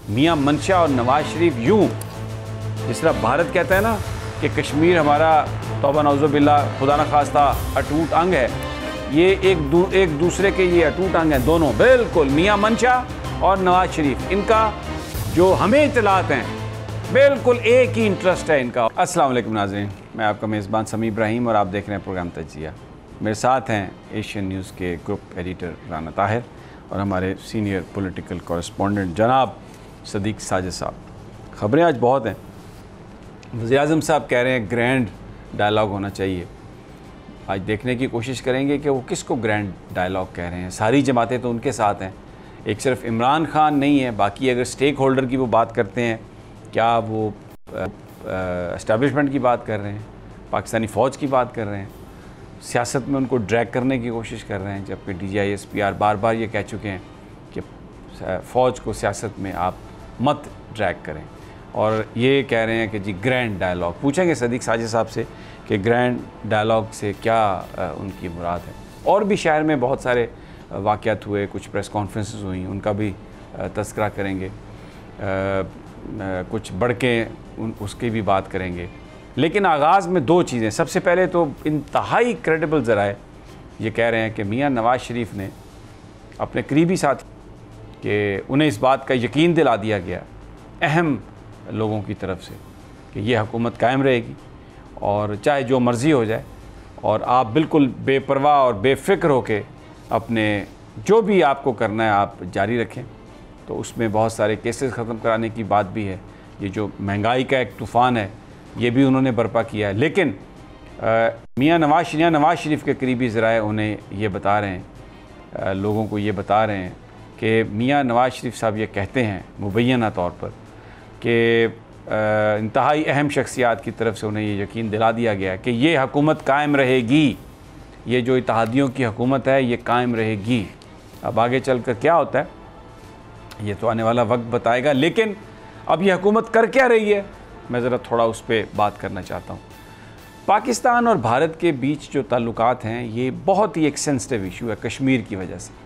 मियां मंशा और नवाज शरीफ यूं जिस तरह भारत कहता है ना कि कश्मीर हमारा तौबा नौज़ुबिल्ला खुदा न खास्ता अटूट अंग है, ये एक दूसरे के ये अटूट अंग हैं दोनों, बिल्कुल मियां मंशा और नवाज शरीफ, इनका जो हमें इत्तलात हैं बिल्कुल एक ही इंटरेस्ट है इनका। अस्सलाम वालेकुम नाज़रीन, मैं आपका मेज़बान समी इब्राहिम और आप देख रहे हैं प्रोग्राम तज्ज़िया। मेरे साथ हैं एशियन न्यूज़ के ग्रुप एडिटर राना ताहिर और हमारे सीनियर पॉलिटिकल कॉरेस्पॉन्डेंट जनाब सदीक साजिद साहब। ख़बरें आज बहुत हैं। वज़ीर-ए-आज़म साहब कह रहे हैं ग्रैंड डायलॉग होना चाहिए। आज देखने की कोशिश करेंगे कि वो किसको ग्रैंड डायलॉग कह रहे हैं। सारी जमातें तो उनके साथ हैं, एक सिर्फ इमरान खान नहीं है, बाकी अगर स्टेक होल्डर की वो बात करते हैं, क्या वो एस्टैब्लिशमेंट की बात कर रहे हैं, पाकिस्तानी फ़ौज की बात कर रहे हैं, सियासत में उनको ड्रैग करने की कोशिश कर रहे हैं, जबकि DGI-SPR बार बार ये कह चुके हैं कि फ़ौज को सियासत में आप मत ड्रैग करें, और ये कह रहे हैं कि जी ग्रैंड डायलॉग। पूछेंगे सदीक साजिद साहब से कि ग्रैंड डायलॉग से क्या उनकी मुराद है। और भी शहर में बहुत सारे वाक़यात हुए, कुछ प्रेस कॉन्फ्रेंसेस हुई, उनका भी तज़किरा करेंगे, कुछ बढ़ के उसकी भी बात करेंगे। लेकिन आगाज़ में दो चीज़ें। सबसे पहले तो इंतहाई क्रेडिबल ज़राए ये कह रहे हैं कि मियां नवाज शरीफ ने अपने करीबी साथी कि उन्हें इस बात का यकीन दिला दिया गया अहम लोगों की तरफ से कि ये हुकूमत कायम रहेगी और चाहे जो मर्ज़ी हो जाए, और आप बिल्कुल बेपरवाह और बेफ़िक्र होकर अपने जो भी आपको करना है आप जारी रखें। तो उसमें बहुत सारे केसेस ख़त्म कराने की बात भी है। ये जो महंगाई का एक तूफ़ान है ये भी उन्होंने बर्पा किया है। लेकिन मियां नवाज शरीफ के करीबी ज़राए उन्हें ये बता रहे हैं, लोगों को ये बता रहे हैं कि मियां नवाज शरीफ साहब ये कहते हैं मुबैना तौर पर कि इंतहाई अहम शख्सियात की तरफ से उन्हें ये यकीन दिला दिया गया है कि ये हुकूमत कायम रहेगी, ये जो इत्तेहादियों की हुकूमत है ये कायम रहेगी। अब आगे चल कर क्या होता है ये तो आने वाला वक्त बताएगा। लेकिन अब ये हुकूमत कर क्या रही है, मैं ज़रा थोड़ा उस पर बात करना चाहता हूँ। पाकिस्तान और भारत के बीच जो ताल्लुकात हैं ये बहुत ही एक सेंसिटिव इशू है कश्मीर की वजह से।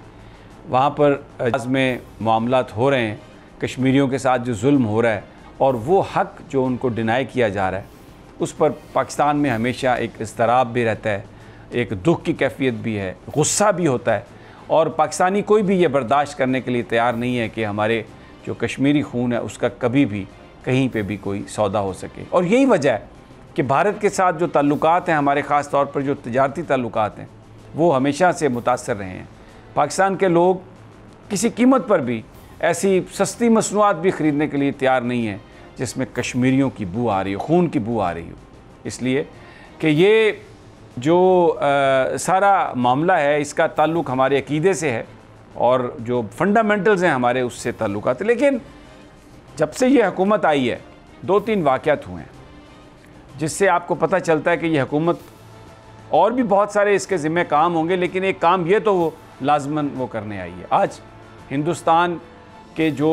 वहाँ पर में मामलात हो रहे हैं, कश्मीरियों के साथ जो जुल्म हो रहा है और वो हक़ जो उनको डिनाई किया जा रहा है उस पर पाकिस्तान में हमेशा एक इज़्तिराब भी रहता है, एक दुख की कैफियत भी है, गुस्सा भी होता है, और पाकिस्तानी कोई भी ये बर्दाश्त करने के लिए तैयार नहीं है कि हमारे जो कश्मीरी खून है उसका कभी भी कहीं पे भी कोई सौदा हो सके। और यही वजह है कि भारत के साथ जो ताल्लुकात हैं हमारे ख़ास तौर पर जो तिजारती ताल्लुकात हैं वो हमेशा से मुतासर रहे हैं। पाकिस्तान के लोग किसी कीमत पर भी ऐसी सस्ती मसनूआत भी ख़रीदने के लिए तैयार नहीं है जिसमें कश्मीरियों की बू आ रही हो, खून की बू आ रही हो। इसलिए कि ये जो सारा मामला है इसका ताल्लुक़ हमारे अक़ीदे से है और जो फंडामेंटल्स हैं हमारे उससे ताल्लुकात। लेकिन जब से ये हुकूमत आई है 2-3 वाक़यात हुए हैं जिससे आपको पता चलता है कि ये हुकूमत, और भी बहुत सारे इसके ज़िम्मे काम होंगे, लेकिन एक काम ये तो वो लाजमन वो करने आई है। आज हिंदुस्तान के जो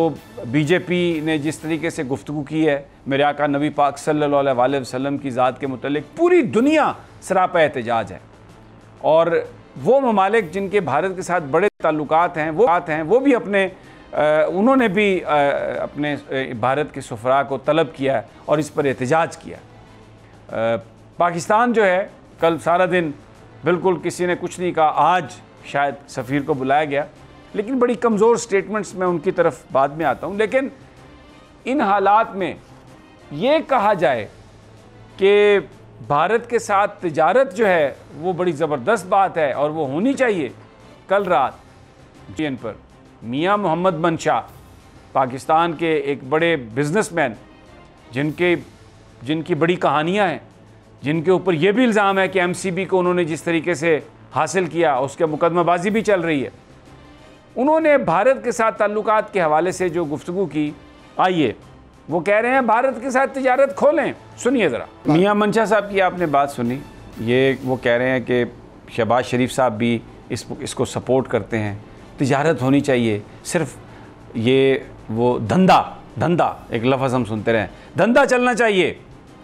बीजेपी ने जिस तरीके से गुफ्तगू की है मेरे आका नबी पाक सल्लल्लाहु अलैहि वसल्लम की ज़ात के मुतल्लिक़, पूरी दुनिया सरापा एहतजाज है। और वो ममालिक जिनके भारत के साथ बड़े ताल्लुकात हैं वो भी उन्होंने भी अपने भारत के सुफरा को तलब किया और इस पर एहतजाज किया। पाकिस्तान जो है कल सारा दिन बिल्कुल किसी ने कुछ नहीं कहा, आज शायद सफ़ीर को बुलाया गया, लेकिन बड़ी कमज़ोर स्टेटमेंट्स में उनकी तरफ बाद में आता हूँ। लेकिन इन हालात में ये कहा जाए कि भारत के साथ तिजारत जो है वो बड़ी ज़बरदस्त बात है और वो होनी चाहिए। कल रात GN पर मियां मोहम्मद मंशा, पाकिस्तान के एक बड़े बिजनेसमैन जिनकी बड़ी कहानियां हैं, जिनके ऊपर यह भी इल्ज़ाम है कि MCB को उन्होंने जिस तरीके से हासिल किया उसके मुकदमाबाजी भी चल रही है, उन्होंने भारत के साथ ताल्लुकात के हवाले से जो गुफ्तगू की, आइए वो कह रहे हैं भारत के साथ तिजारत खोलें। सुनिए ज़रा। मियां मंशा साहब की आपने बात सुनी, ये वो कह रहे हैं कि शहबाज शरीफ साहब भी इसको सपोर्ट करते हैं, तिजारत होनी चाहिए, सिर्फ ये वो धंधा एक लफ्ज़ हम सुनते रहे, धंधा चलना चाहिए,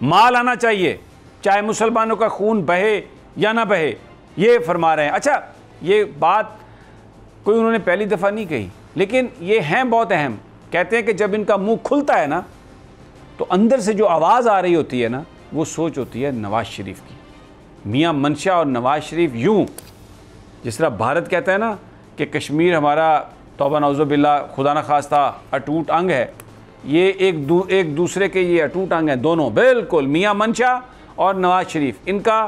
माल आना चाहिए, चाहे मुसलमानों का खून बहे या ना बहे, ये फरमा रहे हैं। अच्छा, ये बात कोई उन्होंने पहली दफ़ा नहीं कही, लेकिन ये हैं बहुत अहम कहते हैं कि जब इनका मुंह खुलता है ना तो अंदर से जो आवाज़ आ रही होती है ना वो सोच होती है नवाज शरीफ की। मियां मनशा और नवाज शरीफ यूं, जिस तरह भारत कहता है ना कि कश्मीर हमारा तौबा नौज़ुबिल्लाह खुदा न खास्ता अटूट अंग है, ये एक दूसरे के ये अटूट अंग हैं दोनों, बिल्कुल मियां मनशा और नवाज शरीफ, इनका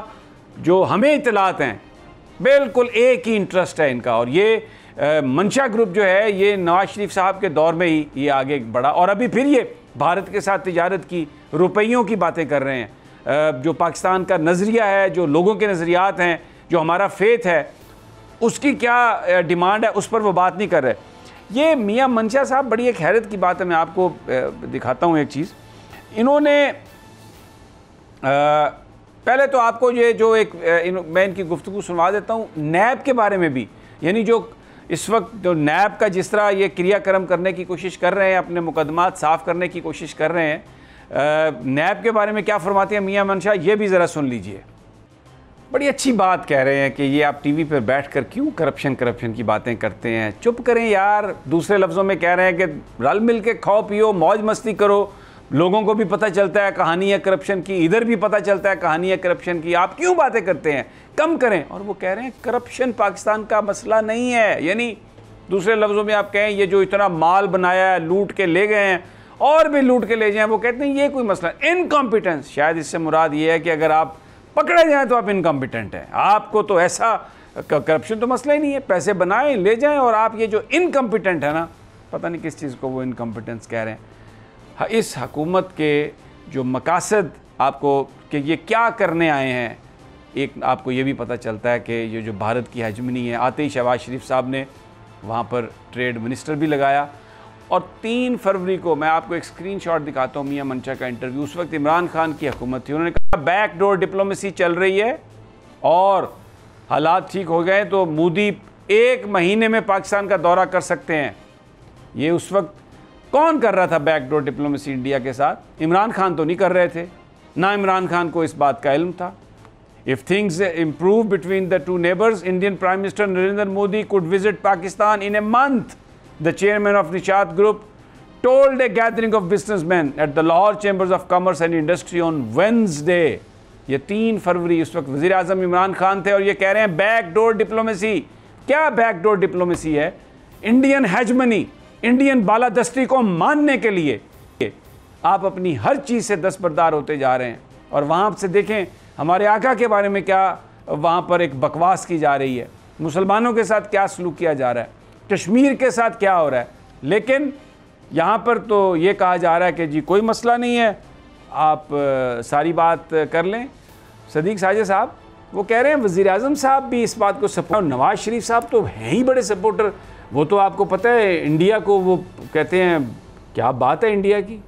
जो हमें इत्तलात हैं बिल्कुल एक ही इंटरेस्ट है इनका। और ये मनशा ग्रुप जो है ये नवाज शरीफ साहब के दौर में ही ये आगे बढ़ा और अभी फिर ये भारत के साथ तिजारत की, रुपयों की बातें कर रहे हैं। जो पाकिस्तान का नज़रिया है, जो लोगों के नज़रियात हैं, जो हमारा फेथ है, उसकी क्या डिमांड है उस पर वो बात नहीं कर रहे। ये मियां मनशा साहब बड़ी एक हैरत की बात है, मैं आपको दिखाता हूँ एक चीज़। इन्होंने पहले तो आपको ये जो मैं इनकी गुफ्तगू सुनवा देता हूँ नैब के बारे में भी, यानी जो इस वक्त जो नैब का जिस तरह ये क्रियाक्रम करने की कोशिश कर रहे हैं, अपने मुकदमात साफ़ करने की कोशिश कर रहे हैं, नैब के बारे में क्या फरमाते हैं मियां मनशा, ये भी ज़रा सुन लीजिए। बड़ी अच्छी बात कह रहे हैं कि ये आप टीवी पर बैठकर क्यों करप्शन की बातें करते हैं, चुप करें यार। दूसरे लफ्ज़ों में कह रहे हैं कि रल मिल के खाओ पियो, मौज मस्ती करो, लोगों को भी पता चलता है कहानी है करप्शन की, इधर भी पता चलता है कहानी है करप्शन की, आप क्यों बातें करते हैं, कम करें। और वो कह रहे हैं करप्शन पाकिस्तान का मसला नहीं है, यानी दूसरे लफ्ज़ों में आप कहें ये जो इतना माल बनाया है, लूट के ले गए हैं और भी लूट के ले जाएं, वो कहते हैं ये कोई मसला। इनकॉम्पिटेंस, शायद इससे मुराद ये है कि अगर आप पकड़े जाएं तो आप इनकॉम्पिटेंट हैं, आपको तो ऐसा करप्शन तो मसला ही नहीं है, पैसे बनाएं ले जाएं, और आप ये जो इनकॉम्पिटेंट है ना, पता नहीं किस चीज़ को वो इनकॉम्पिटेंस कह रहे हैं। इस हकूमत के जो मकासद आपको कि ये क्या करने आए हैं, एक आपको ये भी पता चलता है कि ये जो भारत की हेजमनी है, आते ही शहबाज शरीफ साहब ने वहाँ पर ट्रेड मिनिस्टर भी लगाया। और 3 फरवरी को मैं आपको एक स्क्रीनशॉट दिखाता हूँ मियां मनशा का इंटरव्यू, उस वक्त इमरान खान की हुकूमत थी, उन्होंने कहा बैकडोर डिप्लोमेसी चल रही है और हालात ठीक हो गए तो मोदी 1 महीने में पाकिस्तान का दौरा कर सकते हैं। ये उस वक्त कौन कर रहा था बैकडोर डिप्लोमेसी इंडिया के साथ? इमरान खान तो नहीं कर रहे थे, ना इमरान खान को इस बात का इल्म था। If things improve between the two neighbors, Indian Prime Minister Narendra Modi could visit Pakistan in a month, the chairman of Nishat Group told a gathering of businessmen at the Lahore Chambers of Commerce and Industry on Wednesday. ये 3 फरवरी, उस वक्त वज़ीर आज़म इमरान खान थे और ये कह रहे हैं बैकडोर डिप्लोमेसी। क्या बैकडोर डिप्लोमेसी है? इंडियन हेजमनी, इंडियन बालादस्ती को मानने के लिए आप अपनी हर चीज़ से दस्तबरदार होते जा रहे हैं। और वहाँ से देखें हमारे आका के बारे में क्या वहाँ पर एक बकवास की जा रही है, मुसलमानों के साथ क्या सलूक किया जा रहा है, कश्मीर के साथ क्या हो रहा है। लेकिन यहाँ पर तो ये कहा जा रहा है कि जी कोई मसला नहीं है, आप सारी बात कर लें। सदीक साजिद साहब वो कह रहे हैं वज़ीर आज़म साहब भी इस बात को सपोर्ट, नवाज शरीफ साहब तो हैं ही बड़े सपोर्टर, वो तो आपको पता है इंडिया को वो कहते हैं, क्या बात है इंडिया की।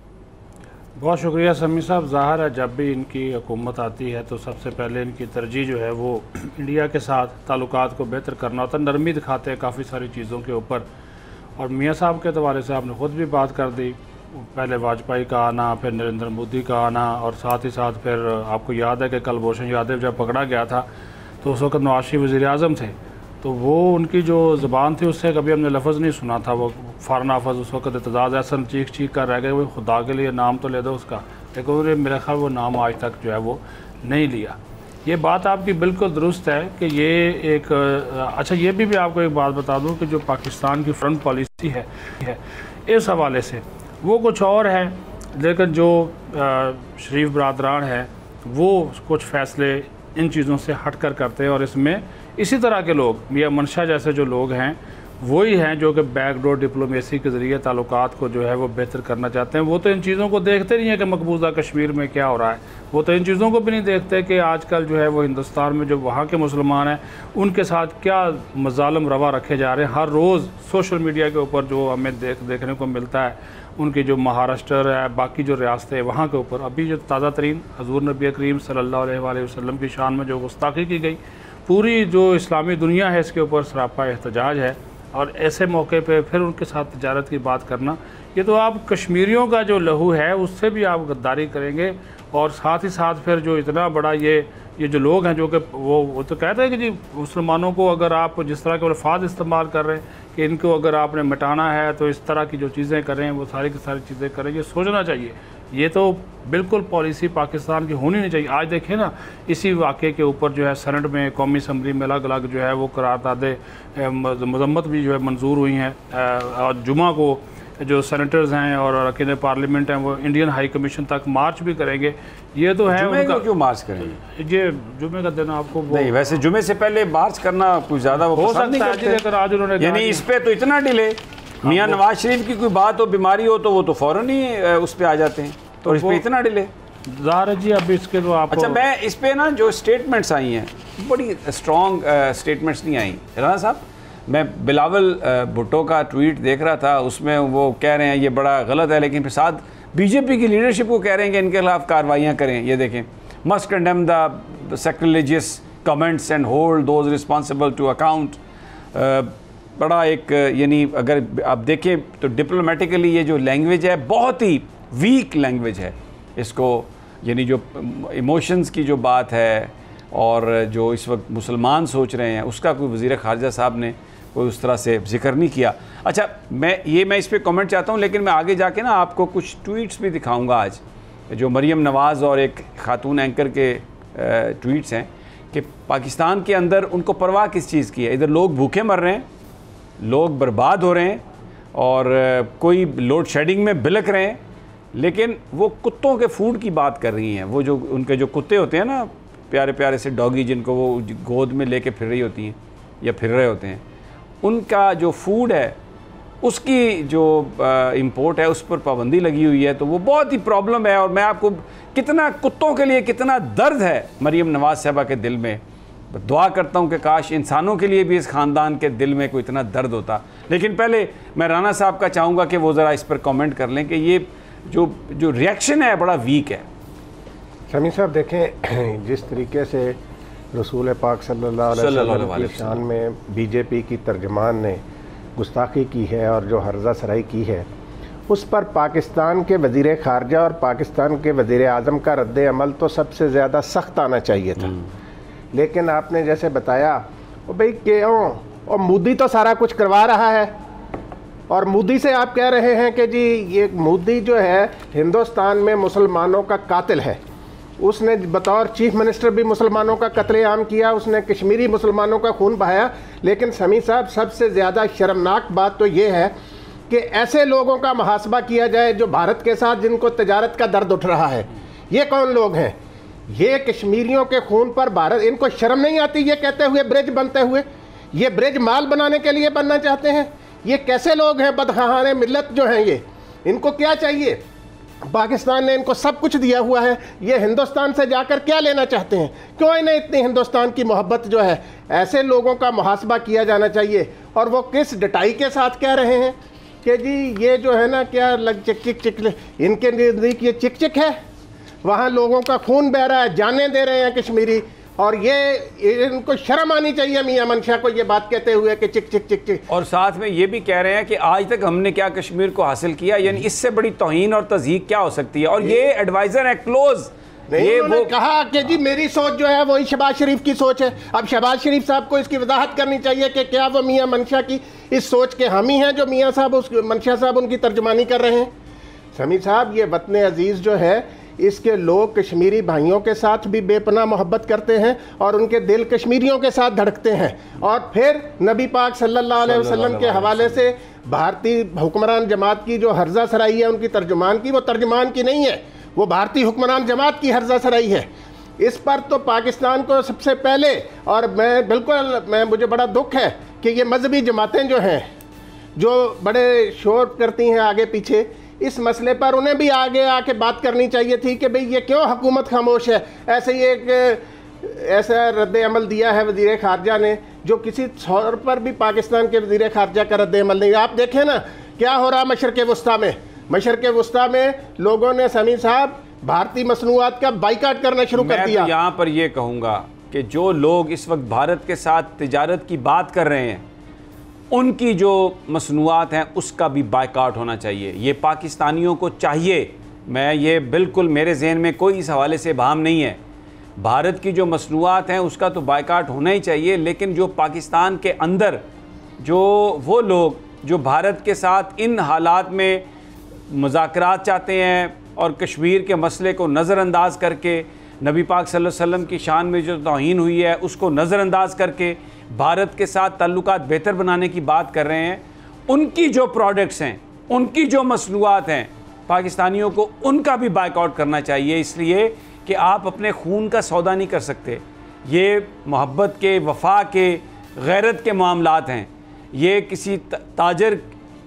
बहुत शुक्रिया समी साहब। ज़ाहिर है जब भी इनकी हुकूमत आती है तो सबसे पहले इनकी तरजीह जो है वो इंडिया के साथ ताल्लुकात को बेहतर करना होता है, नरमी दिखाते हैं काफ़ी सारी चीज़ों के ऊपर। और मियाँ साहब के हवाले से आपने ख़ुद भी बात कर दी, पहले वाजपेयी का आना, फिर नरेंद्र मोदी का आना, और साथ ही साथ फिर आपको याद है कि कुलभूषण यादव जब पकड़ा गया था तो उस वक्त नवाज शरीफ वज़ीर आज़म थे, तो वो उनकी जो ज़बान थी उससे कभी हमने लफ्ज़ नहीं सुना था। वो फ़ौरन हाफ़िज़ उस वक्त एतजाज़ एहसन चीख कर रह गए, वो खुदा के लिए नाम तो ले दो उसका, लेकिन उन्होंने मेरे ख्याल वो नाम आज तक जो है वो नहीं लिया। ये बात आपकी बिल्कुल दुरुस्त है कि ये एक अच्छा, ये भी आपको एक बात बता दूँ कि जो पाकिस्तान की फ्रंट पॉलिसी है इस हवाले से वो कुछ और है, लेकिन जो शरीफ बरादरान है वो कुछ फ़ैसले इन चीज़ों से हट कर करते हैं। और इसमें इसी तरह के लोग, मियां मनशा जैसे जो लोग हैं वही हैं जो कि बैकडोर डिप्लोमेसी के ज़रिए ताल्लुकात को जो है वो बेहतर करना चाहते हैं। वो तो इन चीज़ों को देखते नहीं हैं कि मकबूजा कश्मीर में क्या हो रहा है, वो तो इन चीज़ों को भी नहीं देखते कि आजकल जो है वो हिंदुस्तान में जो वहाँ के मुसलमान हैं उनके साथ क्या मज़ालिम रवा रखे जा रहे हैं। हर रोज़ सोशल मीडिया के ऊपर जो हमें देखने को मिलता है, उनकी जो महाराष्ट्र है, बाकी जो रियासतें हैं वहाँ के ऊपर अभी जो ताज़ा तरीन हज़ूर नबी करीम सल्लल्लाहु अलैहि वसल्लम की शान में जो गुस्ताखी की गई, पूरी जो इस्लामी दुनिया है इसके ऊपर सरापा एहतजाज है। और ऐसे मौके पे फिर उनके साथ तिजारत की बात करना, ये तो आप कश्मीरियों का जो लहू है उससे भी आप गद्दारी करेंगे। और साथ ही साथ फिर जो इतना बड़ा ये जो लोग हैं जो कि वो तो कहते हैं कि जी मुसलमानों को अगर आप जिस तरह के अल्फाज इस्तेमाल कर रहे हैं कि इनको अगर आपने मिटाना है तो इस तरह की जो चीज़ें करें वो सारी की सारी चीज़ें करें, ये सोचना चाहिए। ये तो बिल्कुल पॉलिसी पाकिस्तान की होनी नहीं चाहिए। आज देखें ना, इसी वाक़े के ऊपर जो है सेनेट में, कौमी असम्बली में अलग अलग जो है वो करारदादें मजम्मत भी जो है मंजूर हुई हैं। और जुमा को जो सेनेटर्स हैं और अरकान पार्लियामेंट हैं वो इंडियन हाई कमीशन तक मार्च भी करेंगे। ये तो है जुमे उनका, को क्यों मार्च करेंगे? ये जुमे का दिन आपको नहीं, वैसे जुमे से पहले मार्च करना कुछ ज़्यादा वो हो पसंद नहीं सकता है। करते। लेकिन आज उन्होंने यानी इस पे तो इतना डिले, मियाँ नवाज शरीफ की कोई बात हो, बीमारी हो तो वो तो फ़ौरन ही उस पर आ जाते हैं, तो इस पे इतना डिले ज़ाहिर है जी। अब इसके तो आप अच्छा, मैं इस पे ना जो स्टेटमेंट्स आई हैं बड़ी स्ट्रॉन्ग स्टेटमेंट्स नहीं आई। राना साहब, मैं बिलावल भुट्टो का ट्वीट देख रहा था, उसमें वो कह रहे हैं ये बड़ा गलत है, लेकिन फिर साथ बीजेपी की लीडरशिप को कह रहे हैं कि इनके खिलाफ कार्रवाइयाँ करें। ये देखें, must condemn the sacrilegious comments and hold those responsible to account. बड़ा एक यानी अगर आप देखें तो डिप्लोमेटिकली ये जो लैंग्वेज है बहुत ही वीक लैंग्वेज है। इसको यानी जो इमोशंस की जो बात है और जो इस वक्त मुसलमान सोच रहे हैं उसका कोई वज़ीर ख़ारजा साहब ने कोई उस तरह से जिक्र नहीं किया। अच्छा, मैं इस पर कमेंट चाहता हूँ, लेकिन मैं आगे जाके ना आपको कुछ ट्वीट्स भी दिखाऊंगा आज, जो मरियम नवाज़ और एक खातून एंकर के ट्वीट्स हैं कि पाकिस्तान के अंदर उनको परवाह किस चीज़ की है। इधर लोग भूखे मर रहे हैं, लोग बर्बाद हो रहे हैं और कोई लोड शेडिंग में बिलक रहे हैं, लेकिन वो कुत्तों के फूड की बात कर रही हैं। वो जो उनके जो कुत्ते होते हैं ना, प्यारे प्यारे से डॉगी जिनको वो गोद में लेके फिर रही होती हैं या फिर रहे होते हैं, उनका जो फूड है उसकी जो इंपोर्ट है उस पर पाबंदी लगी हुई है। तो वो बहुत ही प्रॉब्लम है। और मैं आपको कितना कुत्तों के लिए कितना दर्द है मरियम नवाज साहबा के दिल में, दुआ करता हूँ कि काश इंसानों के लिए भी इस ख़ानदान के दिल में कोई इतना दर्द होता। लेकिन पहले मैं राना साहब का चाहूँगा कि वो ज़रा इस पर कमेंट कर लें कि ये जो रिएक्शन है बड़ा वीक है। शमी साहब देखें, जिस तरीके से रसूल पाक सल्लल्लाहु अलैहि वसल्लम की शान में बीजेपी की तर्जमान ने गुस्ताखी की है और जो हर्जा सराई की है, उस पर पाकिस्तान के वज़ीर ख़ारजा और पाकिस्तान के वज़ीर आज़म का रद्द अमल तो सबसे ज़्यादा सख्त आना चाहिए था। लेकिन आपने जैसे बताया ओ भाई क्यों, और मोदी तो सारा कुछ करवा रहा है, और मोदी से आप कह रहे हैं कि जी ये मोदी जो है हिंदुस्तान में मुसलमानों का कातिल है। उसने बतौर चीफ मिनिस्टर भी मुसलमानों का कत्लेआम किया, उसने कश्मीरी मुसलमानों का खून बहाया। लेकिन समी साहब, सबसे ज़्यादा शर्मनाक बात तो ये है कि ऐसे लोगों का मुहासबा किया जाए जो भारत के साथ जिनको तजारत का दर्द उठ रहा है। ये कौन लोग हैं? ये कश्मीरियों के खून पर भारत, इनको शर्म नहीं आती ये कहते हुए ब्रिज बनते हुए? ये ब्रिज माल बनाने के लिए बनना चाहते हैं? ये कैसे लोग हैं? बदखाने मिल्लत जो हैं ये, इनको क्या चाहिए? पाकिस्तान ने इनको सब कुछ दिया हुआ है, ये हिंदुस्तान से जाकर क्या लेना चाहते हैं? क्यों इन्हें इतनी हिंदुस्तान की मोहब्बत जो है? ऐसे लोगों का मुहासबा किया जाना चाहिए। और वो किस डटाई के साथ कह रहे हैं कि जी ये जो है ना क्या लग चिक चिक चिक, इनके नज़दीक ये चिक चिक है, वहाँ लोगों का खून बह रहा है, जानें दे रहे हैं कश्मीरी। और ये इनको शर्म आनी चाहिए मियां मनशा को ये बात कहते हुए कि चिक चिक चिक चिक। और साथ में ये भी कह रहे हैं कि आज तक हमने क्या कश्मीर को हासिल किया, यानी इससे बड़ी तौहीन और तज़हीक क्या हो सकती है। और ये एडवाइज़र है क्लोज, ये वो कहा कि जी मेरी सोच जो है वही शहबाज शरीफ की सोच है। अब शहबाज शरीफ साहब को इसकी वजाहत करनी चाहिए कि क्या वो मियां मनशा की इस सोच के हामी हैं जो मियां साहब उस मनशा साहब उनकी तर्जमानी कर रहे हैं। समी साहब, ये वतन अजीज़ जो है इसके लोग कश्मीरी भाइयों के साथ भी बेपनाह मोहब्बत करते हैं और उनके दिल कश्मीरियों के साथ धड़कते हैं। और फिर नबी पाक सल्लल्लाहु अलैहि वसल्लम के हवाले से भारतीय हुक्मरान जमात की जो हर्जा सराई है उनकी तर्जुमान की, वो तर्जुमान की नहीं है, वो भारतीय हुक्मरान जमात की हर्जा सराई है। इस पर तो पाकिस्तान को सबसे पहले, और मैं मुझे बड़ा दुख है कि ये मजहबी जमातें जो हैं जो बड़े शोर करती हैं आगे पीछे, इस मसले पर उन्हें भी आगे आके बात करनी चाहिए थी कि भाई ये क्यों हुकूमत खामोश है। ऐसे ही एक ऐसा रद्द अमल दिया है वज़ीर ख़ारजा ने जो किसी तौर पर भी पाकिस्तान के वज़ीर ख़ारजा का रद्द अमल नहीं। आप देखें ना क्या हो रहा मशरक़ वस्ता में। मशरक़ वस्ता में लोगों ने समी साहब भारतीय मसनूआत का बाइकाट करना शुरू कर दिया। मैं यहाँ पर यह कहूँगा कि जो लोग इस वक्त भारत के साथ तिजारत की बात कर रहे हैं उनकी जो मसनूआत हैं उसका भी बायकाट होना चाहिए। ये पाकिस्तानियों को चाहिए। मैं ये बिल्कुल, मेरे जहन में कोई इस हवाले से भाम नहीं है। भारत की जो मसनूआत हैं उसका तो बायकाट होना ही चाहिए, लेकिन जो पाकिस्तान के अंदर जो वो लोग जो भारत के साथ इन हालात में मुज़ाकरात चाहते हैं और कश्मीर के मसले को नज़रअंदाज करके, नबी पाक सल्लल्लाहु अलैहि वसल्लम की शान में जो तौहीन हुई है उसको नज़रअंदाज करके भारत के साथ ताल्लुकात बेहतर बनाने की बात कर रहे हैं, उनकी जो प्रोडक्ट्स हैं, उनकी जो मसनूआत हैं, पाकिस्तानियों को उनका भी बायकॉट करना चाहिए, इसलिए कि आप अपने खून का सौदा नहीं कर सकते। ये मोहब्बत के, वफा के, गैरत के मामलात हैं। ये किसी ताजर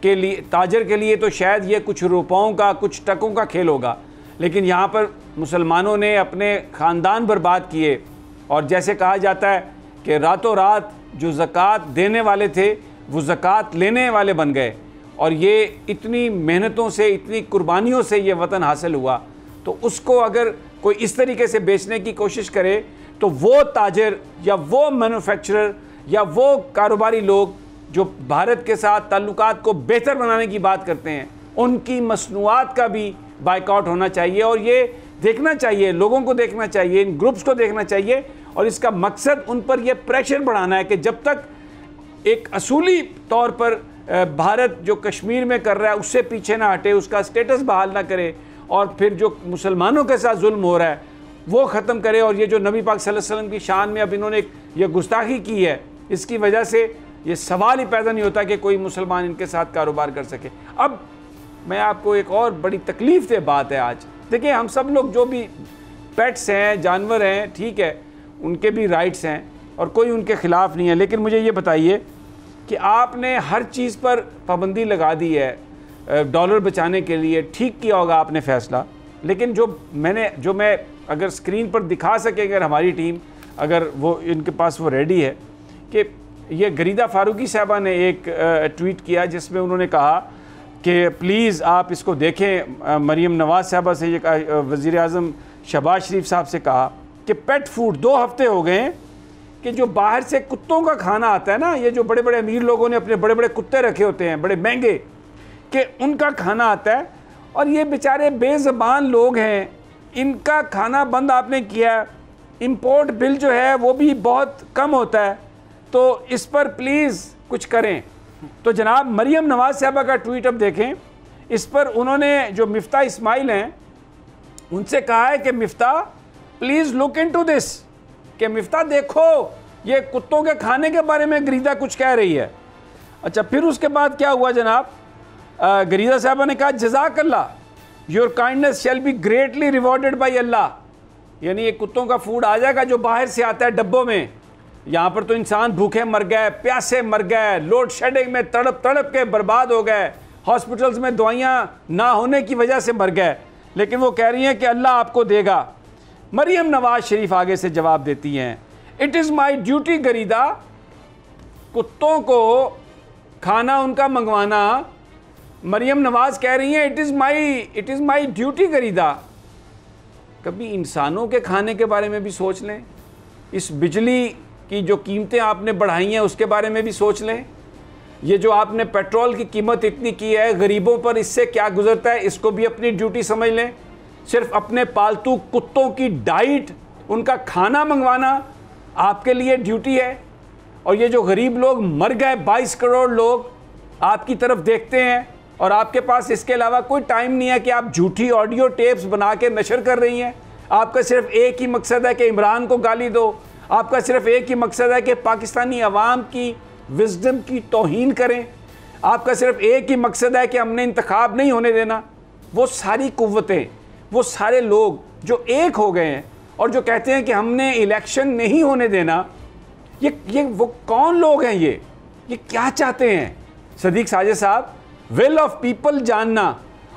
के लिए तो शायद ये कुछ रुपयों का, कुछ टकों का खेल होगा, लेकिन यहाँ पर मुसलमानों ने अपने ख़ानदान बर्बाद किए और जैसे कहा जाता है कि रातों रात जो ज़कात देने वाले थे वो ज़कात लेने वाले बन गए, और ये इतनी मेहनतों से, इतनी कुर्बानियों से ये वतन हासिल हुआ, तो उसको अगर कोई इस तरीके से बेचने की कोशिश करे तो वो ताजर या वो मैन्युफैक्चरर या वो कारोबारी लोग जो भारत के साथ ताल्लुकात को बेहतर बनाने की बात करते हैं, उनकी मसनूआत का भी बायकॉट होना चाहिए। और ये देखना चाहिए, लोगों को देखना चाहिए, इन ग्रुप्स को देखना चाहिए, और इसका मकसद उन पर यह प्रेशर बढ़ाना है कि जब तक एक असूली तौर पर भारत जो कश्मीर में कर रहा है उससे पीछे ना हटे, उसका स्टेटस बहाल ना करे, और फिर जो मुसलमानों के साथ जुल्म हो रहा है वो ख़त्म करे। और ये जो नबी पाक सल्लल्लाहु अलैहि वसल्लम की शान में अब इन्होंने ये गुस्ताखी की है, इसकी वजह से ये सवाल ही पैदा नहीं होता कि कोई मुसलमान इनके साथ कारोबार कर सके। अब मैं आपको एक और बड़ी तकलीफ़ दे बात है आज, देखिए हम सब लोग जो भी पेट्स हैं, जानवर हैं, ठीक है, उनके भी राइट्स हैं और कोई उनके ख़िलाफ़ नहीं है, लेकिन मुझे ये बताइए कि आपने हर चीज़ पर पाबंदी लगा दी है डॉलर बचाने के लिए, ठीक किया होगा आपने फ़ैसला, लेकिन जो मैं अगर स्क्रीन पर दिखा सके, अगर हमारी टीम, अगर वो इनके पास वो रेडी है, कि ये गरीदा फारूकी साहबा ने एक ट्वीट किया जिसमें उन्होंने कहा कि प्लीज़ आप इसको देखें, मरीम नवाज़ साहबा से ये वज़ीर आज़म शहबाज शरीफ साहब से कहा कि पेट फूड 2 हफ्ते हो गए हैं कि जो बाहर से कुत्तों का खाना आता है ना, ये जो बड़े बड़े अमीर लोगों ने अपने बड़े बड़े कुत्ते रखे होते हैं, बड़े महंगे, कि उनका खाना आता है, और ये बेचारे बेज़बान लोग हैं, इनका खाना बंद आपने किया। इंपोर्ट बिल जो है वो भी बहुत कम होता है, तो इस पर प्लीज़ कुछ करें। तो जनाब मरीम नवाज़ साहबा का ट्वीट अब देखें, इस पर उन्होंने जो मिफ्ता इस्माइल हैं उनसे कहा है कि Miftah please look into this, कि मिफ्ता देखो ये कुत्तों के खाने के बारे में गरीदा कुछ कह रही है। अच्छा, फिर उसके बाद क्या हुआ जनाब, गरीदा साहबा ने कहा जज़ाकल्लाह your kindness shall be greatly rewarded by Allah, यानी ये कुत्तों का फूड आ जाएगा जो बाहर से आता है डब्बों में। यहाँ पर तो इंसान भूखे मर गए, प्यासे मर गए, लोड शेडिंग में तड़प तड़प के बर्बाद हो गए, हॉस्पिटल्स में दवाइयाँ ना होने की वजह से मर गए, लेकिन वो कह रही हैं कि अल्लाह आपको देगा। मरीम नवाज शरीफ आगे से जवाब देती हैं, इट इज़ माई ड्यूटी गरीदा, कुत्तों को खाना उनका मंगवाना, मरीम नवाज कह रही हैं इट इज़ माई ड्यूटी गरीदा। कभी इंसानों के खाने के बारे में भी सोच लें, इस बिजली की जो कीमतें आपने बढ़ाई हैं उसके बारे में भी सोच लें, ये जो आपने पेट्रोल की कीमत इतनी की है, गरीबों पर इससे क्या गुजरता है, इसको भी अपनी ड्यूटी समझ लें। सिर्फ अपने पालतू कुत्तों की डाइट, उनका खाना मंगवाना आपके लिए ड्यूटी है, और ये जो गरीब लोग मर गए, 22 करोड़ लोग आपकी तरफ देखते हैं, और आपके पास इसके अलावा कोई टाइम नहीं है कि आप झूठी ऑडियो टेप्स बना के नशर कर रही हैं। आपका सिर्फ एक ही मकसद है कि इमरान को गाली दो, आपका सिर्फ एक ही मकसद है कि पाकिस्तानी अवाम की विजडम की तौहीन करें, आपका सिर्फ एक ही मकसद है कि हमने इंतखाब नहीं होने देना। वो सारी कुव्वतें, वो सारे लोग जो एक हो गए हैं और जो कहते हैं कि हमने इलेक्शन नहीं होने देना, ये वो कौन लोग हैं, ये क्या चाहते हैं? सदीक साजिद साहब, विल ऑफ पीपल जानना,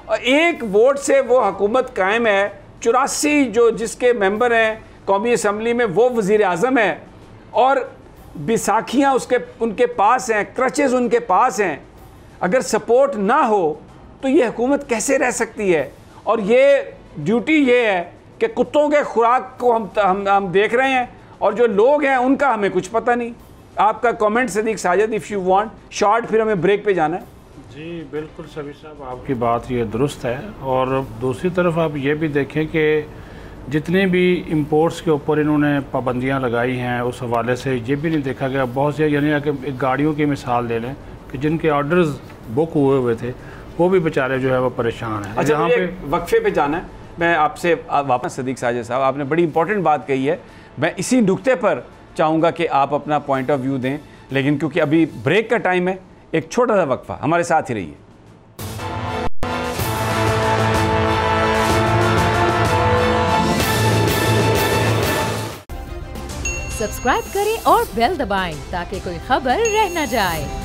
और एक वोट से वो हुकूमत कायम है, 84 जो जिसके मेंबर हैं कौमी असम्बली में वो वज़ीर आज़म है, और बैसाखियाँ उनके पास हैं, क्रचेस उनके पास हैं। अगर सपोर्ट ना हो तो ये हुकूमत कैसे रह सकती है? और ये ड्यूटी ये है कि कुत्तों के खुराक को हम देख रहे हैं, और जो लोग हैं उनका हमें कुछ पता नहीं। आपका comment Sadiq Sajid, if you want short, फिर हमें ब्रेक पे जाना है। जी बिल्कुल सभी साहब, आपकी बात ये दुरुस्त है। और दूसरी तरफ आप ये भी देखें कि जितने भी इंपोर्ट्स के ऊपर इन्होंने पाबंदियां लगाई हैं उस हवाले से ये भी नहीं देखा गया। बहुत से यानी कि एक गाड़ियों की मिसाल ले लें कि जिनके ऑर्डर्स बुक हुए थे वो भी बेचारे जो है वो परेशान हैं। अच्छा, यहाँ पे वक्फे पे जाना है, मैं आपसे वापस सदीक साजिद साहब, आपने बड़ी इंपॉर्टेंट बात कही है, मैं इसी नुक्ते पर चाहूँगा कि आप अपना पॉइंट ऑफ व्यू दें, लेकिन क्योंकि अभी ब्रेक का टाइम है, एक छोटा सा वक्फा, हमारे साथ ही रहिए। सब्सक्राइब करें और बेल दबाएं ताकि कोई खबर रह न जाए।